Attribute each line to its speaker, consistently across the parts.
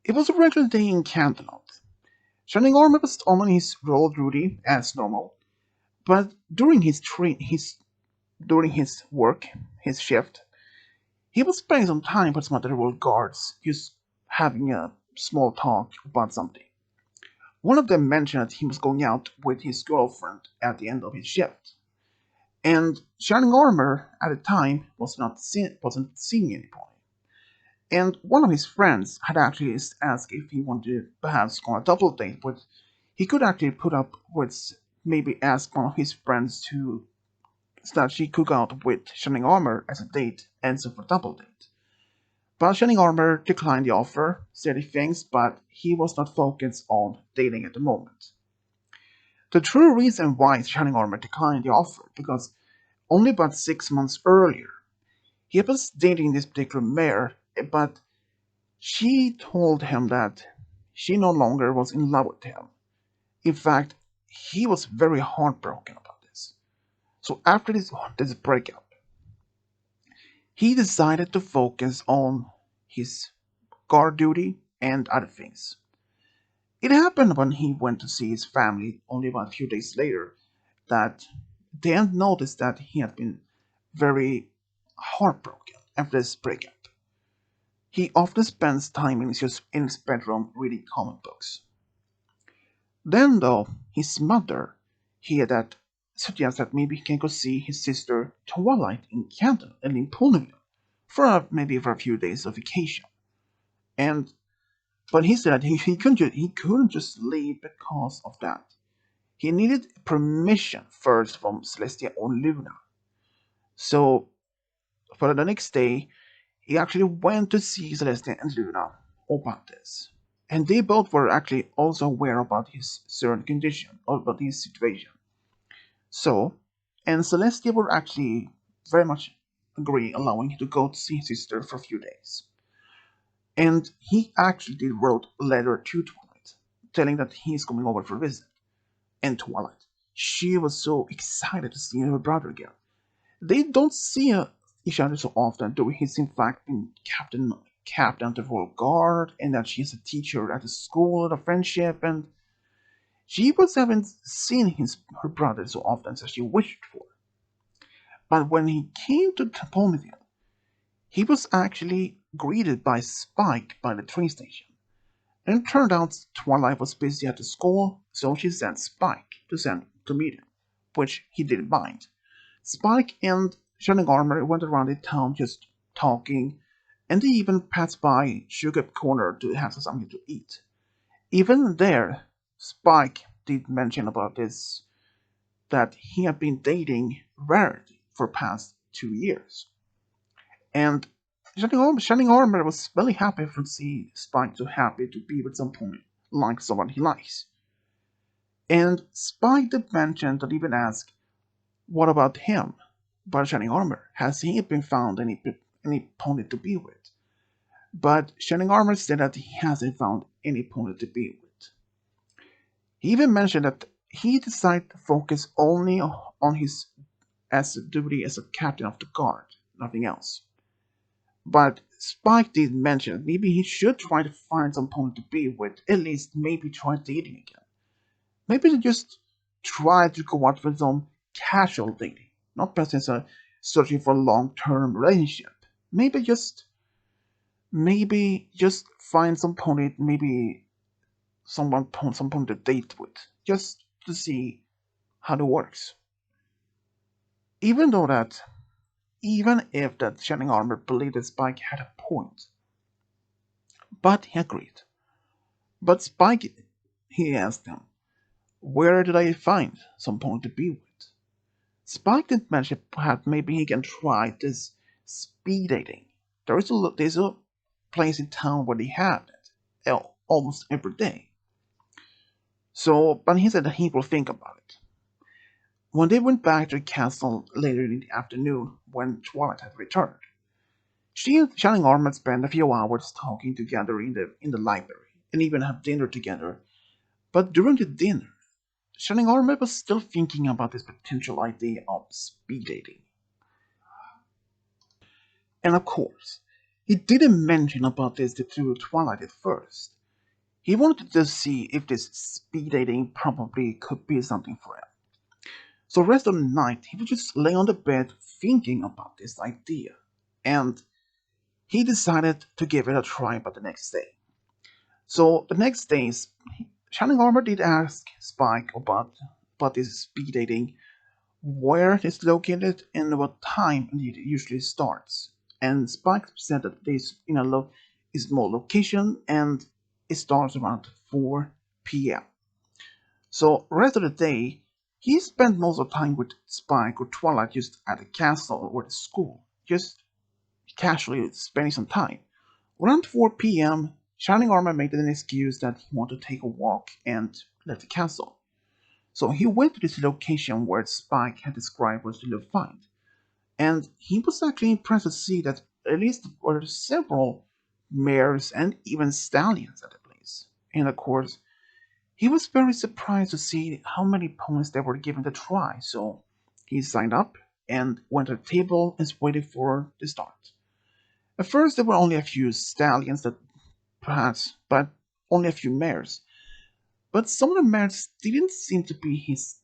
Speaker 1: It was a regular day in Canterlot. Shining Armor was on his roll duty as normal, but during his work, his shift, he was spending some time with some other royal guards, just having a small talk about something. One of them mentioned that he was going out with his girlfriend at the end of his shift, and Shining Armor at the time wasn't seeing any point. And one of his friends had actually asked if he wanted to perhaps go on a double date with. He could actually put up with maybe ask one of his friends to so that she could go out with Shining Armor as a date and so for a double date. But Shining Armor declined the offer, said he thinks, but he was not focused on dating at the moment. The true reason why Shining Armor declined the offer because only about 6 months earlier, he was dating this particular mare, but she told him that she no longer was in love with him. In fact, he was very heartbroken about this. So after this breakup, he decided to focus on his guard duty and other things. It happened when he went to see his family only about a few days later that they had noticed that he had been very heartbroken after this breakup. He often spends time in his bedroom reading comic books. Then, though, his mother heard that suggests that maybe he can go see his sister Twilight in Canton and in Ponyville maybe for a few days of vacation. And but he said he couldn't just leave because of that. He needed permission first from Celestia or Luna. So for the next day, he actually went to see Celestia and Luna about this. And they both were actually also aware about his certain condition, or about his situation. So, and Celestia were actually very much agree allowing him to go to see his sister for a few days. And he actually did wrote a letter to Twilight, telling that he's coming over for a visit. And Twilight, she was so excited to see her brother again. They don't see each other so often, though he's in fact been captain of the Royal Guard, and that she's a teacher at the school of friendship, and she was haven't seen her brother so often as she wished for. But when he came to Ponyville, he was actually greeted by Spike by the train station. And it turned out Twilight was busy at the school, so she sent Spike to meet him, which he didn't mind. Spike and Shining Armor went around the town just talking, and they even passed by Sugar Corner to have something to eat. Even there, Spike did mention about this that he had been dating Rarity for past 2 years. And Shining Armor was very happy to see Spike so happy to be with someone like someone he likes. And Spike did mention that even asked, what about him? But Shining Armor, has he been found any pony to be with? But Shining Armor said that he hasn't found any pony to be with. He even mentioned that he decided to focus only on his as duty as a captain of the guard, nothing else. But Spike did mention that maybe he should try to find some pony to be with, at least maybe try dating again. Maybe just try to go out with some casual dating, not necessarily searching for a long-term relationship. Maybe just find some pony, maybe some pony to date with, just to see how it works. Even though that, even if that Shining Armor believed that Spike had a point, but he agreed. But Spike, he asked him, where did I find some pony to be with? Spike did mention perhaps maybe he can try this speed dating. There's a place in town where they have it almost every day. So, but he said that he will think about it. When they went back to the castle later in the afternoon, when Twilight had returned, she and Shining Armor spent a few hours talking together in the library, and even had dinner together. But during the dinner, Shining Armor was still thinking about this potential idea of speed dating. And of course, he didn't mention about this to Twilight at first. He wanted to see if this speed dating probably could be something for him. So the rest of the night, he would just lay on the bed thinking about this idea. And he decided to give it a try by the next day. So the next day, Shining Armor did ask Spike about this speed dating, where it is located and what time it usually starts. And Spike said that this in a small location and it starts around 4 p.m. So rest of the day, he spent most of the time with Spike or Twilight just at the castle or the school, just casually spending some time. Around 4 p.m., Shining Armor made an excuse that he wanted to take a walk and left the castle. So he went to this location where Spike had described was to find. And he was actually impressed to see that at least there were several mares and even stallions at the place. And of course, he was very surprised to see how many ponies they were given to try, so he signed up and went to the table and waited for the start. At first, there were only a few stallions that perhaps, but only a few mares. But some of the mares didn't seem to be his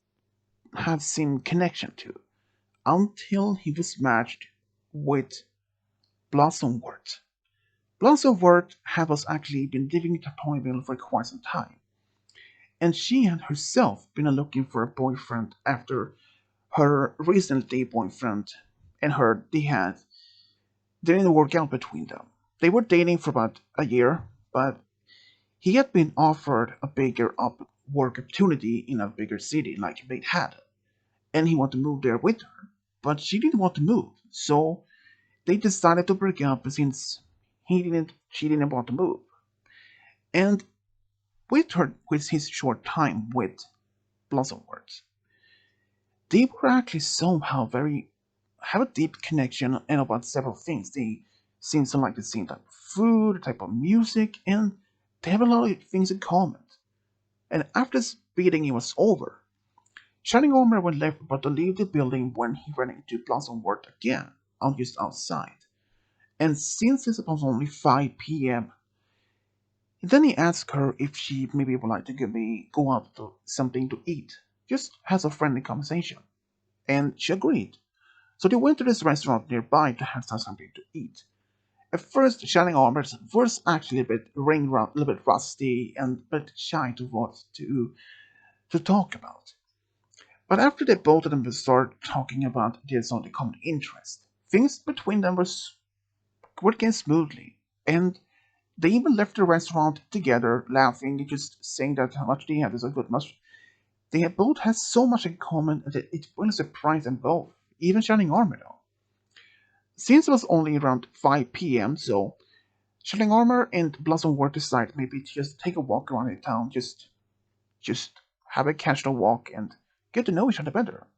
Speaker 1: have seen connection to until he was matched with Blossomforth. Blossomforth had was actually been living at Ponyville for quite some time, and she had herself been looking for a boyfriend after her recently boyfriend and her they had didn't work out between them. They were dating for about a year, but he had been offered a bigger work opportunity in a bigger city like they had, and he wanted to move there with her, but she didn't want to move, so they decided to break up since she didn't want to move. And with his short time with Blossomworks, they were actually somehow very have a deep connection and about several things. They seem to like the same type of food, type of music, and they have a lot of things in common. And after this meeting was over, Shining Armor was left about to leave the building when he ran into Blossomworth again, out just outside. And since it was only 5 p.m., then he asked her if she maybe would like to go out to something to eat, just has a friendly conversation. And she agreed. So they went to this restaurant nearby to have something to eat. At first, Shining Armor was actually a bit a little bit rusty and a bit shy to what to talk about. But after they both of them started talking about their sort of common interest, things between them were working smoothly, and they even left the restaurant together, laughing, just saying that how much they had is a good much. They had both had so much in common that it really surprised them both, even Shining Armor though. Since it was only around 5 p.m., so Shining Armor and Blossomworth decided maybe to just take a walk around the town, just have a casual walk and get to know each other better.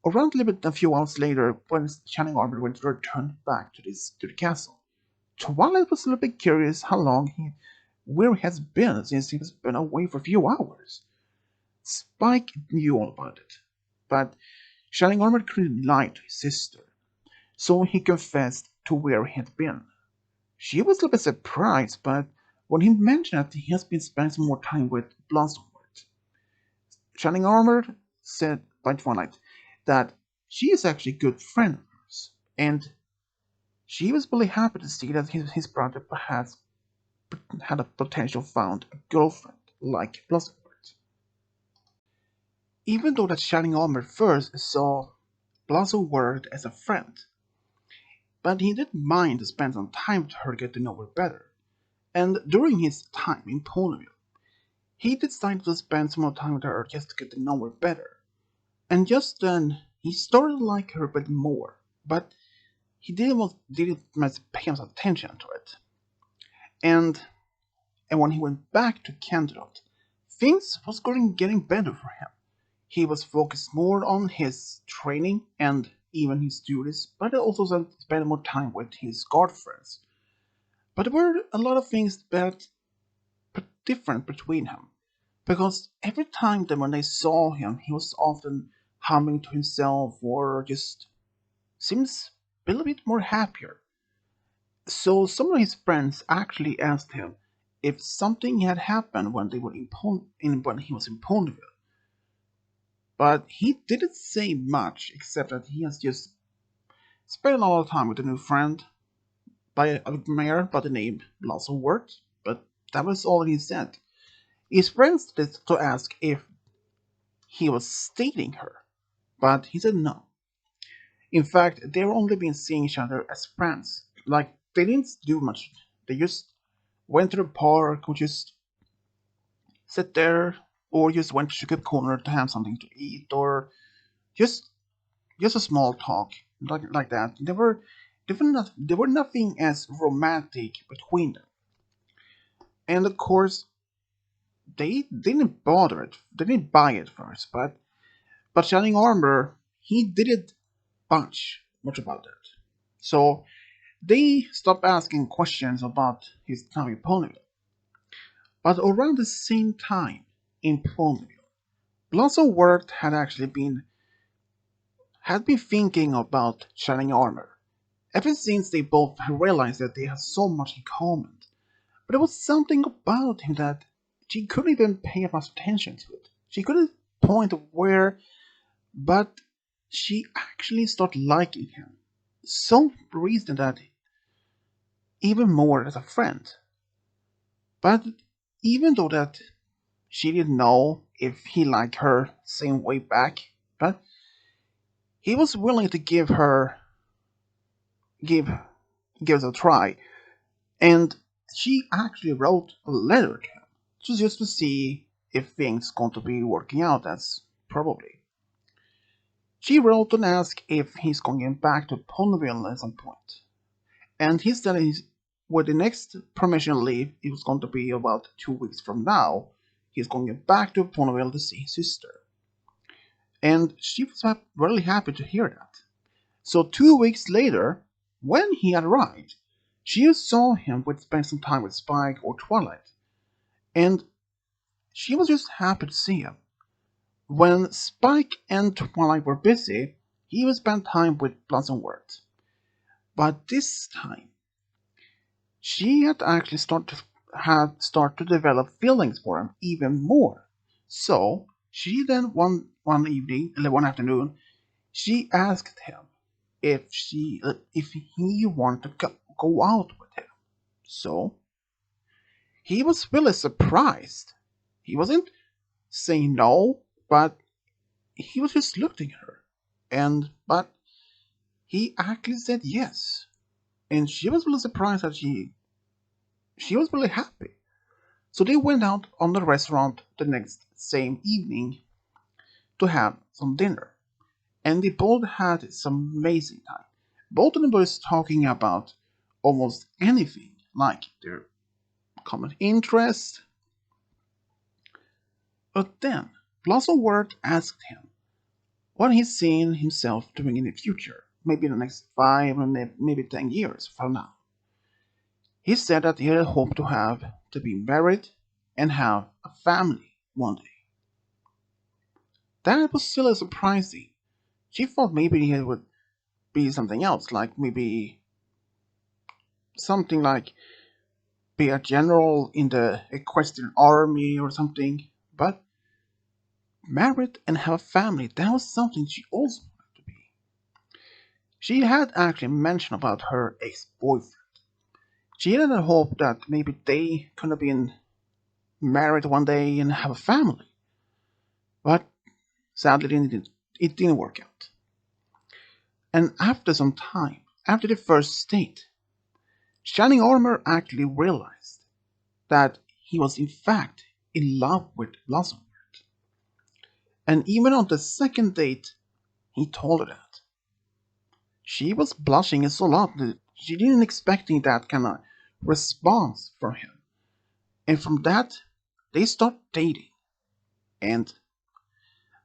Speaker 1: Around a little bit a few hours later, when Shining Armor went to return back to the castle, Twilight was a little bit curious where he has been since he has been away for a few hours. Spike knew all about it, but Shining Armor couldn't lie to his sister, so he confessed to where he had been. She was a little bit surprised, but when he mentioned that he has been spending some more time with Blossomworth, Shining Armor said by Twilight that she is actually a good friend of hers, and she was really happy to see that his brother perhaps had a potential found a girlfriend like Blossomworth. Even though that Shining Armor first saw Blossomworth as a friend, but he didn't mind to spend some time with her to get to know her better. And during his time in Ponyville, he decided to spend some more time with her just to get to know her better. And just then, he started to like her a bit more, but he didn't much pay much attention to it. And when he went back to Canterlot, things was getting better for him. He was focused more on his training and even his duties, but also spent more time with his guard friends. But there were a lot of things that were different between him, because every time that when they saw him, he was often humming to himself or just seems a little bit more happier. So some of his friends actually asked him if something had happened when they were when he was in Ponyville. But he didn't say much except that he has just spent a lot of time with a new friend by a mayor by the name Blossomforth, but that was all he said. His friends did to ask if he was dating her, but he said no. In fact, they've only been seeing each other as friends. Like, they didn't do much. They just went to the park or just sit there or just went to Sugar Corner to have something to eat or just just a small talk like that. There were nothing as romantic between them. And of course, they didn't bother it. They didn't buy it first, but Shining Armor, he didn't bunch much about it. So they stopped asking questions about his time in Ponyville. But around the same time in Ponyville, Blossomworth had been thinking about Shining Armor ever since they both realized that they had so much in common. But there was something about him that she couldn't even pay much attention to it. She couldn't point where, but she actually started liking him. So recent that even more as a friend. But even though that she didn't know if he liked her same way back, but he was willing to give give it a try. And she actually wrote a letter to him, just to see if things going to be working out as probably. She wrote and asked if he's going back to Ponyville at some point. And he said with the next permission leave, it was going to be about 2 weeks from now. He's going back to Ponyville to see his sister. And she was really happy to hear that. So 2 weeks later, when he arrived, she saw him would spend some time with Spike or Twilight. And she was just happy to see him. When Spike and Twilight were busy, he would spend time with Blossomworth. But this time, she had actually started to develop feelings for him even more. So she then one afternoon, she asked him if he wanted to go out with him. So he was really surprised. He wasn't saying no, but he was just looking at her. But he actually said yes. And she was really surprised that she was really happy. So they went out on the restaurant the next same evening to have some dinner. And they both had some amazing time. Both of them were talking about almost anything, like their common interests. But then Blossomworth asked him what he's seeing himself doing in the future, maybe in the next 5 or maybe 10 years from now. He said that he had hoped to be married and have a family one day. That was still surprising. She thought maybe it would be something else, like maybe something like be a general in the equestrian army or something. But married and have a family, that was something she also wanted to be. She had actually mentioned about her ex-boyfriend. She had a hope that maybe they could have been married one day and have a family. But sadly, it didn't work out. And after some time, after the first date, Shining Armor actually realized that he was in fact in love with Blossom. And even on the second date, he told her that. She was blushing so loud that she didn't expecting that kind of response from him. And from that, they start dating. And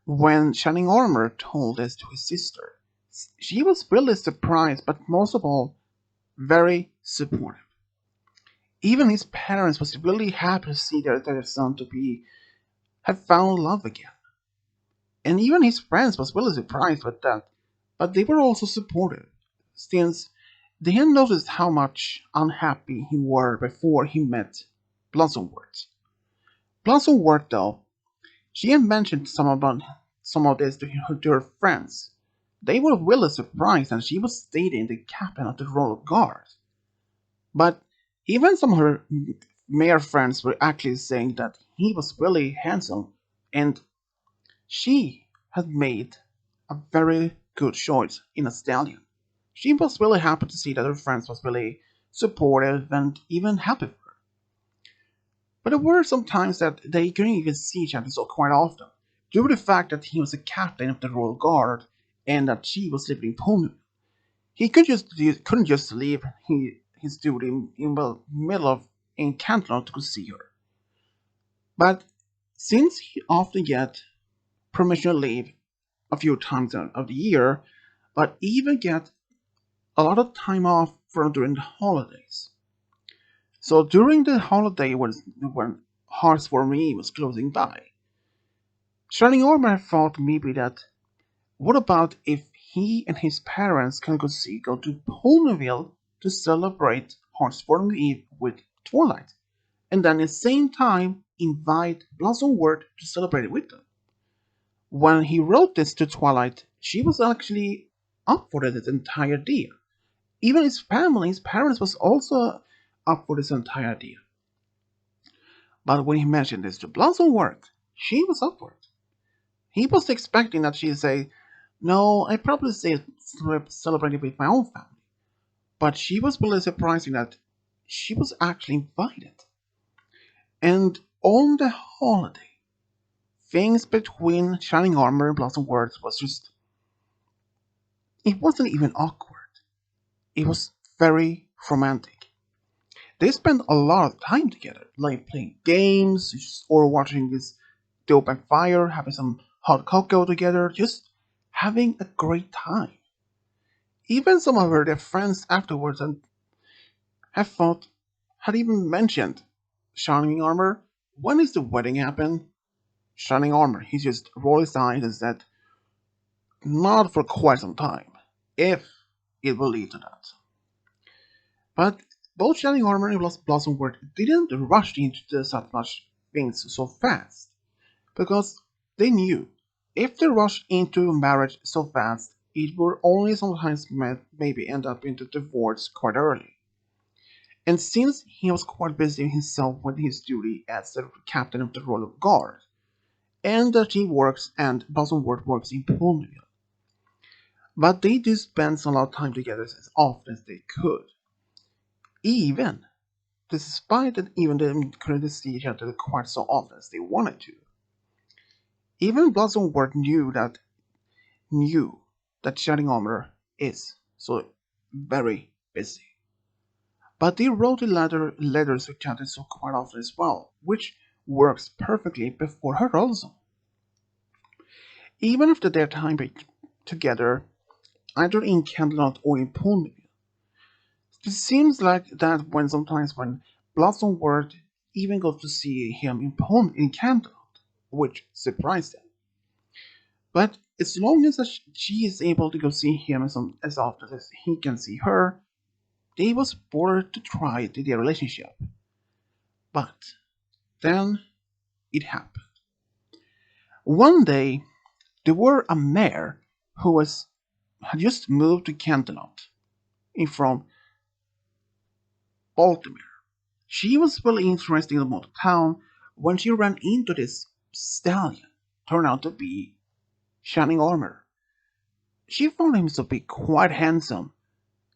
Speaker 1: when Shining Armor told this to his sister, she was really surprised, but most of all, very supportive. Even his parents was really happy to see their son to be have found love again. And even his friends was really surprised with that, but they were also supportive, since they had noticed how much unhappy he were before he met Blossomforth. Blossomforth, though, she had mentioned some of this to her friends. They were really surprised that she was dating the captain of the Royal Guard. But even some of her male friends were actually saying that he was really handsome and she had made a very good choice in a stallion. She was really happy to see that her friends was really supportive and even happy for her. But there were some times that they couldn't even see each other so quite often, due to the fact that he was a captain of the Royal Guard and that she was living in Poland. Couldn't just leave his duty in the middle of in Canton to go see her. But since he often get permission to leave a few times out of the year, but even get a lot of time off from during the holidays. So during the holiday when Hearts for Me was closing by, Shining Armor thought maybe that what about if he and his parents can go to Ponyville to celebrate Hearts for Me with Twilight, and then at the same time invite Blossomforth to celebrate it with them. When he wrote this to Twilight, she was actually up for this entire deal. Even his parents was also up for this entire idea. But when he mentioned this to Blossomforth, she was up for it. He was expecting that she'd say, "No, I probably say celebrate it with my own family." But she was really surprising that she was actually invited. And on the holiday, things between Shining Armor and Blossomforth was just, it wasn't even awkward. It was very romantic. They spent a lot of time together, like playing games or watching this the open fire, having some hot cocoa together, just having a great time. Even some of their friends afterwards and have thought, had even mentioned Shining Armor. When is the wedding happen? Shining Armor, he just rolled his eyes and said, not for quite some time, if it will lead to that. But both Shining Armor and Blossomforth didn't rush into such much things so fast, because they knew if they rushed into marriage so fast, it would only sometimes maybe end up into divorce quite early. And since he was quite busy himself with his duty as the captain of the Royal Guard, and that he works and Blossomforth works in Ponyville, but they do spend a lot of time together as often as they could, even despite that even they couldn't see each other quite so often as they wanted to. Even Blossomforth knew that Shining Armor is so very busy. But they wrote letters to each other so quite often as well, which works perfectly before her also. Even after their time together, either in Candlelight or in Ponyville, it seems like that when sometimes when Blossomforth even goes to see him in Candlelight, which surprised him. But as long as she is able to go see him as often as he can see her, they was bored to try their relationship. But then it happened. One day, there were a mayor who had just moved to Canterlot from Baltimore. She was really interested in the town when she ran into this stallion. Turned out to be Shining Armor. She found him to be quite handsome,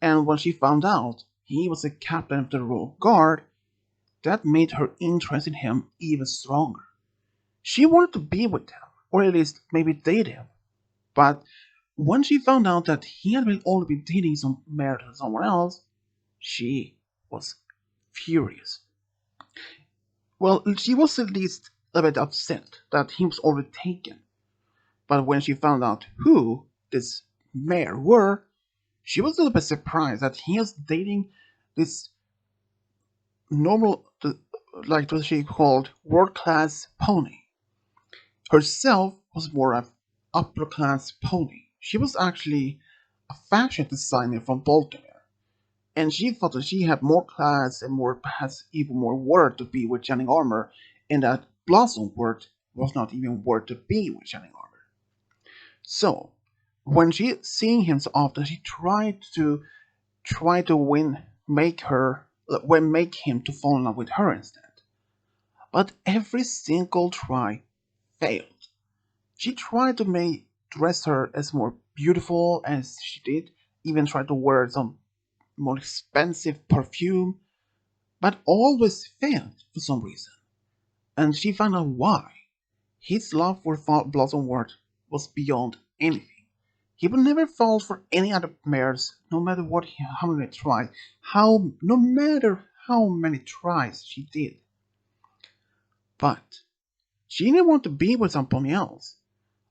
Speaker 1: and when she found out he was a captain of the Royal Guard, that made her interest in him even stronger. She wanted to be with him, or at least maybe date him. But when she found out that he had been only been dating married to someone else, she was furious. Well, she was at least a bit upset that he was already taken. But when she found out who this mayor were, she was a little bit surprised that he was dating this normal, like what she called world class pony. Herself was more of upper class pony. She was actually a fashion designer from Baltimore, and she thought that she had more class and more perhaps even more worth to be with Shining Armor, and that Blossomforth was not even worth to be with Shining Armor. So when she seeing him so often, she tried to win make her when make him to fall in love with her instead. But every single try failed. She tried to make dress her as more beautiful as she did, even tried to wear some more expensive perfume, but always failed for some reason. And she found out why. His love for Blossomworth was beyond anything. He would never fall for any other mares, no matter how many tries, no matter how many tries she did. But she didn't want to be with somebody else.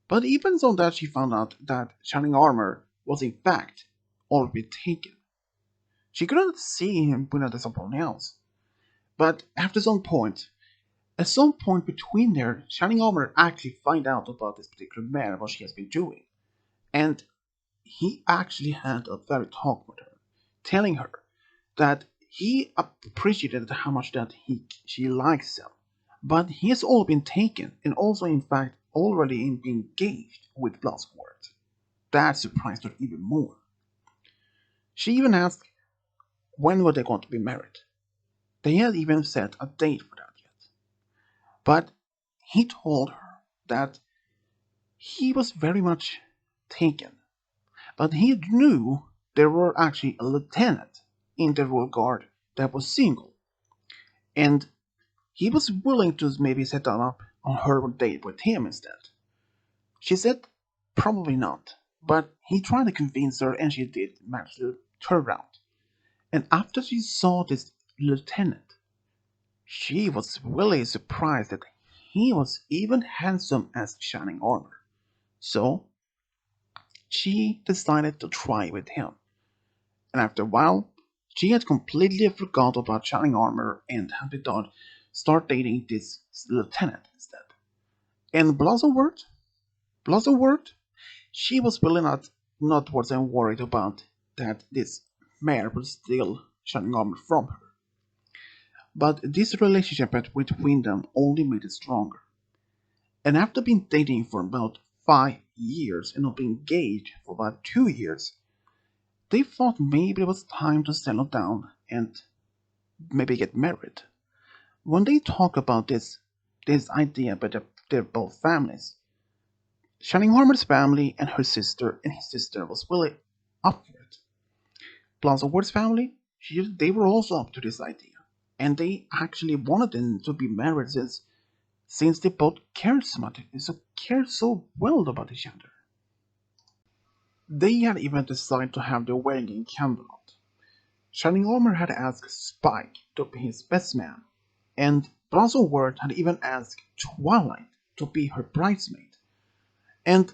Speaker 1: But even so that she found out that Shining Armor was in fact already taken. She couldn't see him with someone else. But at some point between there, Shining Armor actually find out about this particular mare, what she has been doing. And he actually had a very talk with her, telling her that he appreciated how much that she likes him, but he has all been taken and also in fact already engaged with Blossomworth. That surprised her even more. She even asked when were they going to be married. They had even set a date for that yet. But he told her that he was very much taken, but he knew there were actually a lieutenant in the Royal Guard that was single, and he was willing to maybe set up on her date with him instead. She said probably not, but he tried to convince her and she did manage to turn around. And after she saw this lieutenant, she was really surprised that he was even handsome as Shining Armor. So she decided to try with him. And after a while, she had completely forgot about Shining Armor and had begun start dating this lieutenant instead. And Blossomworth, she was really not wasn't worried about that this mare would steal Shining Armor from her. But this relationship between them only made it stronger. And after being dating for about 5 years and not being engaged for about 2 years, they thought maybe it was time to settle down and maybe get married. When they talk about this idea about their both families, Shining Armor's family and her sister and his sister was really up for it. Blossomworth's family, they were also up to this idea. And they actually wanted them to be married since they both cared so much, cared so well about each other. They had even decided to have their wedding in Camelot. Shining Armor had asked Spike to be his best man, and Blossomworth had even asked Twilight to be her bridesmaid. And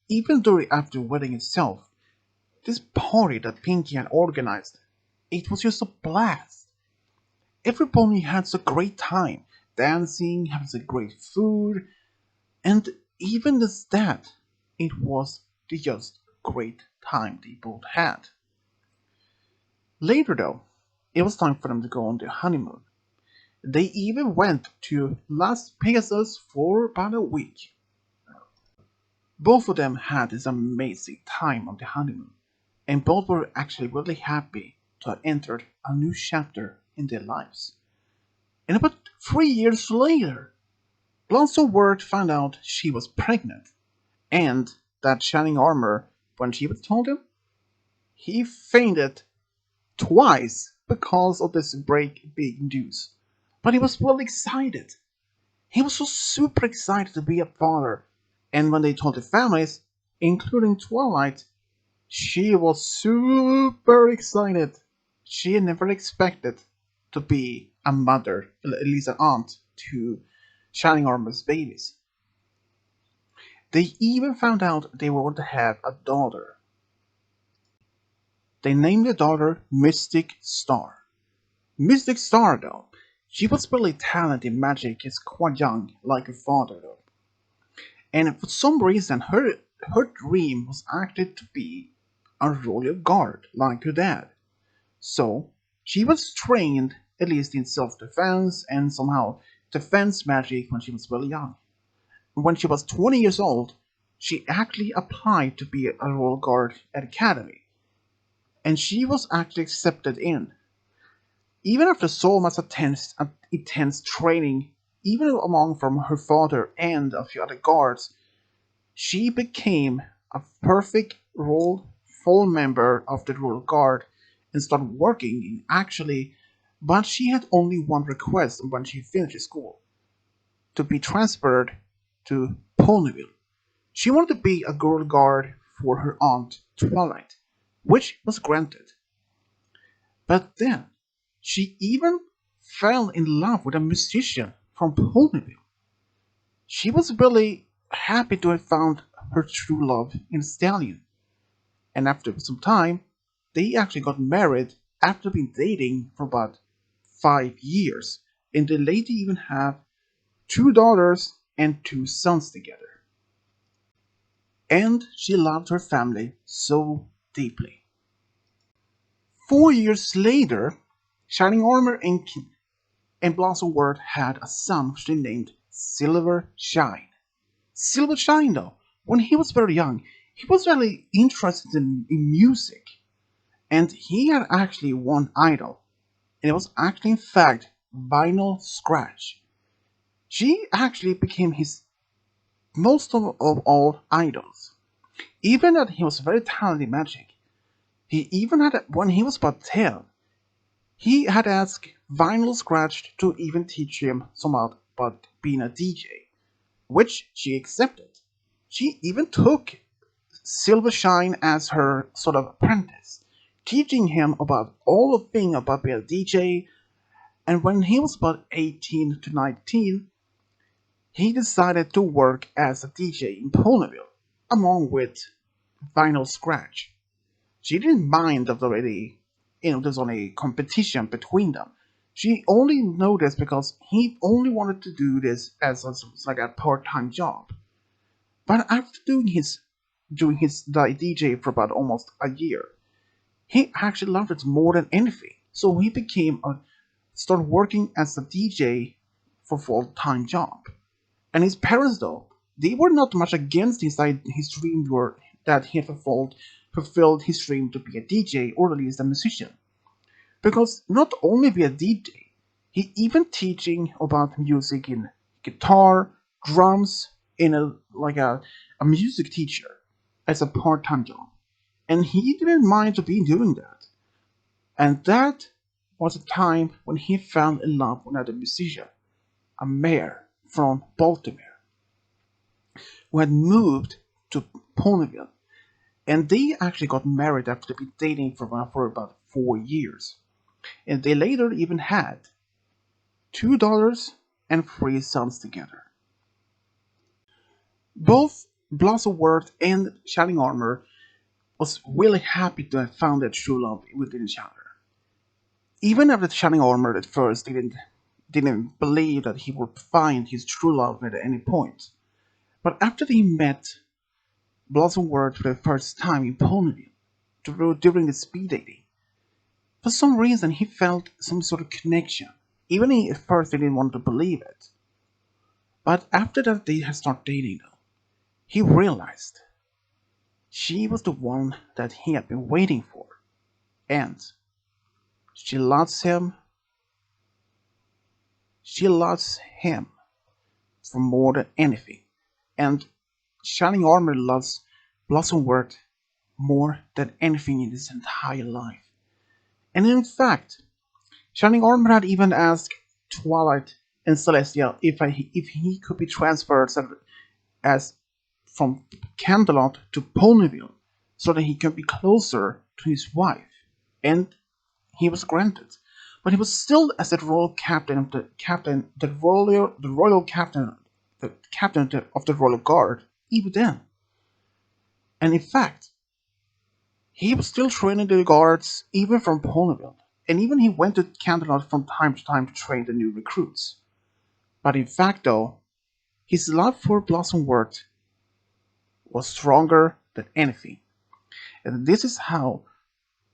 Speaker 1: even during after the wedding itself, this party that Pinky had organized, it was just a blast. Everybody had a great time, dancing, having some great food, and even as that, it was just a great time they both had. Later though, it was time for them to go on their honeymoon. They even went to Las Vegas for about a week. Both of them had this amazing time on the honeymoon, and both were actually really happy to have entered a new chapter in their lives. And about 3 years later, Blossomworth found out she was pregnant, and that Shining Armor, when she was told him, he fainted twice because of this break big news. But he was well excited. He was so super excited to be a father. And when they told the families, including Twilight, she was super excited. She had never expected to be a mother, at least an aunt, to Shining Armor's babies. They even found out they were going to have a daughter. They named the daughter Mystic Star. Mystic Star, though, she was really talented in magic, is quite young, like her father, though. And for some reason, her dream was actually to be a royal guard, like her dad. So she was trained at least in self-defense and somehow defense magic when she was really young. When she was 20 years old, she actually applied to be a royal guard at academy, and she was actually accepted in. Even after so much intense training, even among from her father and a few other guards, she became a perfect role full member of the royal guard and started working actually, but she had only one request when she finished school: to be transferred to Ponyville. She wanted to be a girl guard for her aunt Twilight, which was granted. But then she even fell in love with a musician from Ponyville. She was really happy to have found her true love in Stallion, and after some time, they actually got married after being dating for about 5 years, and the lady even have 2 daughters and 2 sons together. And she loved her family so deeply. 4 years later, Shining Armor and Blossomforth had a son which they named Silver Shine. Silver Shine, though, when he was very young, he was really interested in music, and he had actually one idol, and it was actually, in fact, Vinyl Scratch. She actually became his most of all idols. Even that he was very talented in magic, he even had, when he was about 10, he had asked Vinyl Scratch to even teach him some about being a DJ, which she accepted. She even took Silvershine as her sort of apprentice, teaching him about all the things about being a DJ. And when he was about 18 to 19, he decided to work as a DJ in Ponyville, along with Vinyl Scratch. She didn't mind that already, there's only competition between them. She only noticed because he only wanted to do this as like a part-time job. But after doing his DJ for about almost a year, he actually loved it more than anything. So he started working as a DJ for full-time job. And his parents, though, they were not much against his dream were that he had fulfilled his dream to be a DJ or at least a musician. Because not only be a DJ, he even teaching about music in guitar, drums, in a music teacher as a part-time job. And he didn't mind to be doing that. And that was a time when he fell in love with another musician, a mayor from Baltimore, who had moved to Ponyville, and they actually got married after being dating for about 4 years. And they later even had 2 daughters and 3 sons together. Both Blossomforth and Shining Armor was really happy to have found their true love within each other. Even after Shining Armor at first didn't believe that he would find his true love at any point. But after they met Blossomforth for the first time in Ponyville during the speed dating, for some reason he felt some sort of connection. Even at first he didn't want to believe it. But after that they had started dating though, he realized she was the one that he had been waiting for. And she loves him. She loves him for more than anything. And Shining Armor loves Blossomworth more than anything in his entire life. And in fact, Shining Armor had even asked Twilight and Celestia if he could be transferred as from Canterlot to Ponyville so that he could be closer to his wife. And he was granted. But he was still as the royal captain of the captain of the royal guard even then. And in fact, he was still training the guards even from Ponyville, and even he went to Canterlot from time to time to train the new recruits. But in fact, though, his love for Blossomworth was stronger than anything, and this is how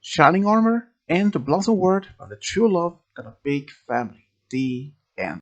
Speaker 1: Shining Armor And the Blossom word found a true love got a big family. The